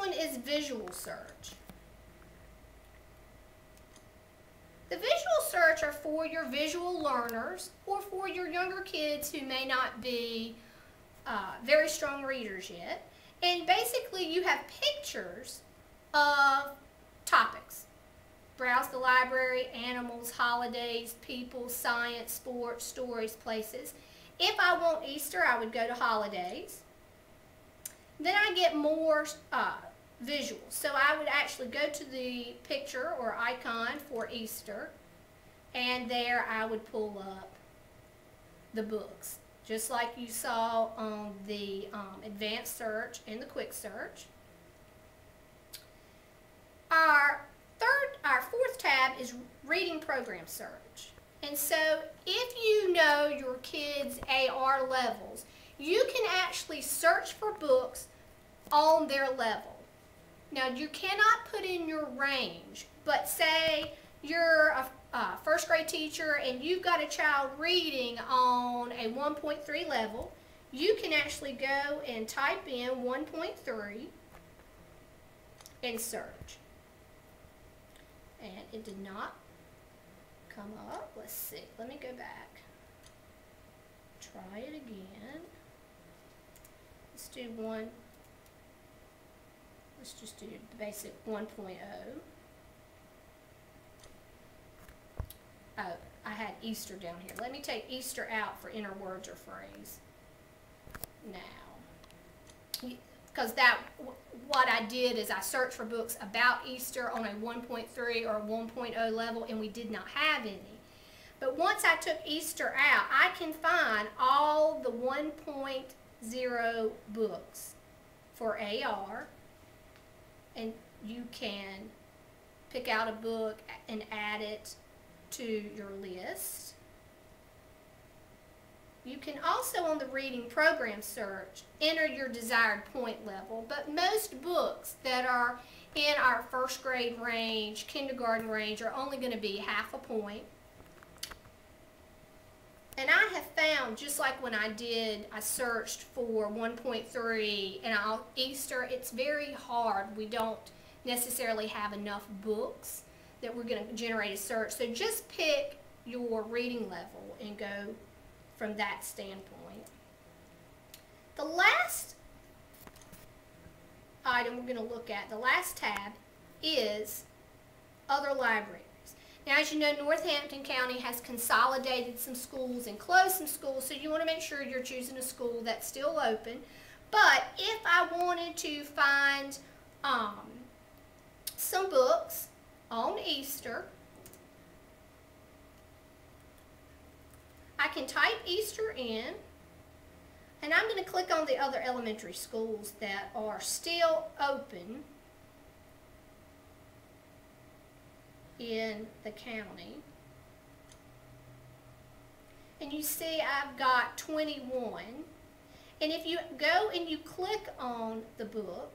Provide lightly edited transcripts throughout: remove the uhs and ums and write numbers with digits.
one is visual search. The visual search are for your visual learners or for your younger kids who may not be very strong readers yet. And basically you have pictures of topics. Browse the library, animals, holidays, people, science, sports, stories, places. If I want Easter, I would go to holidays. Then I get more visuals. So I would actually go to the picture or icon for Easter, and there I would pull up the books, just like you saw on the advanced search and the quick search. Our fourth tab is reading program search. And so if you know your kids' AR levels, you can actually search for books on their level. Now you cannot put in your range, but say you're a first grade teacher and you've got a child reading on a 1.3 level, you can actually go and type in 1.3 and search. And it did not come up. Let's see. Let me go back. Try it again. Let's do one. Let's just do the basic 1.0. Oh, I had Easter down here. Let me take Easter out for inner words or phrase now. Because what I did is I searched for books about Easter on a 1.3 or 1.0 level, and we did not have any. But once I took Easter out, I can find all the 1.0 books for AR, and you can pick out a book and add it to your list. You can also, on the reading program search, enter your desired point level, but most books that are in our first grade range, kindergarten range, are only going to be half a point. And I have found, just like when I searched for 1.3 and Easter, it's very hard. We don't necessarily have enough books that we're going to generate a search. So just pick your reading level and go from that standpoint. The last item we're going to look at, the last tab, is other libraries. Now, as you know, Northampton County has consolidated some schools and closed some schools, so you want to make sure you're choosing a school that's still open. But if I wanted to find some books on Easter, I can type Easter in, and I'm going to click on the other elementary schools that are still open in the county. And you see I've got 21. And if you go and you click on the book,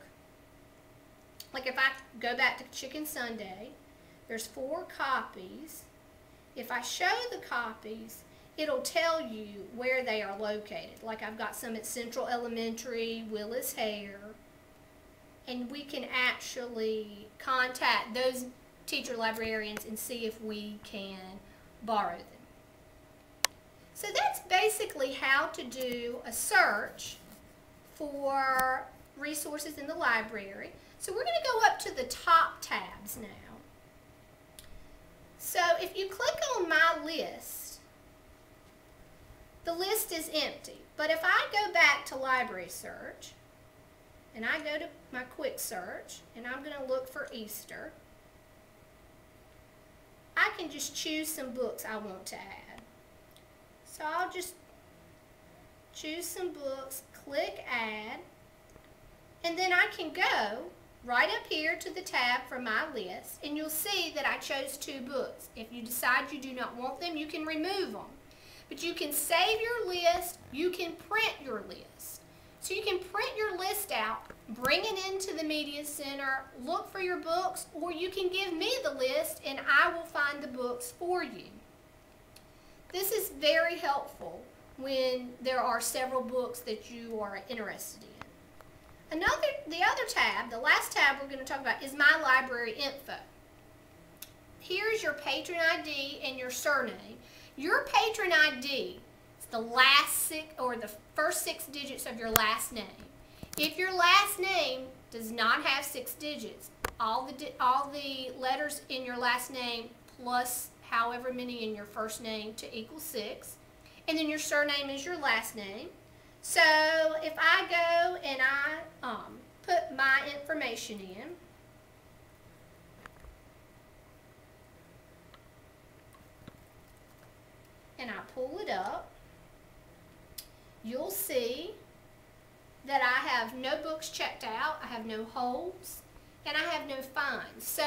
like if I go back to Chicken Sunday, there's 4 copies. If I show the copies, it'll tell you where they are located. Like I've got some at Central Elementary, Willis Hare, and we can actually contact those teacher librarians and see if we can borrow them. So that's basically how to do a search for resources in the library. So we're going to go up to the top tabs now. So if you click on My List, the list is empty. But if I go back to Library Search, and I go to my Quick Search, and I'm going to look for Easter, I can just choose some books I want to add. So I'll just choose some books, click Add, and then I can go right up here to the tab for My List, and you'll see that I chose 2 books. If you decide you do not want them, you can remove them. But you can save your list, you can print your list. So you can print your list out, bring it into the Media Center, look for your books, or you can give me the list and I will find the books for you. This is very helpful when there are several books that you are interested in. The other tab, the last tab we're going to talk about is My Library Info. Here's your patron ID and your surname. Your patron ID is the first 6 digits of your last name. If your last name does not have 6 digits, all the letters in your last name plus however many in your first name to equal 6, and then your surname is your last name. So if I go and I put my information in, and I pull it up, you'll see that I have no books checked out, I have no holds, and I have no fines. So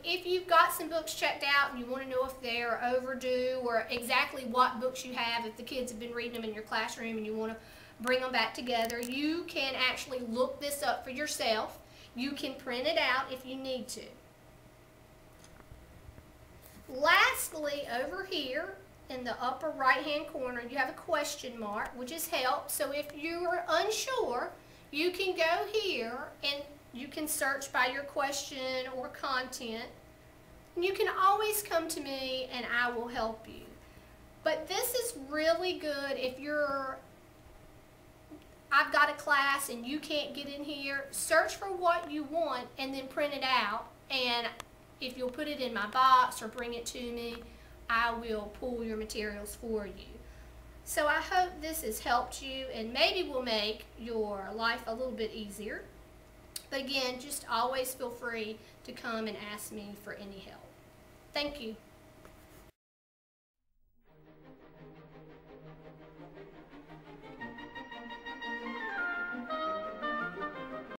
if you've got some books checked out and you want to know if they're overdue or exactly what books you have, if the kids have been reading them in your classroom and you want to bring them back together, you can actually look this up for yourself. You can print it out if you need to. Lastly, over here in the upper right hand corner, you have a question mark, which is help. So if you're unsure, you can go here and you can search by your question or content. And you can always come to me and I will help you. But this is really good if I've got a class and you can't get in here, search for what you want and then print it out. And if you'll put it in my box or bring it to me, I will pull your materials for you. So I hope this has helped you and maybe will make your life a little bit easier. But again, just always feel free to come and ask me for any help. Thank you.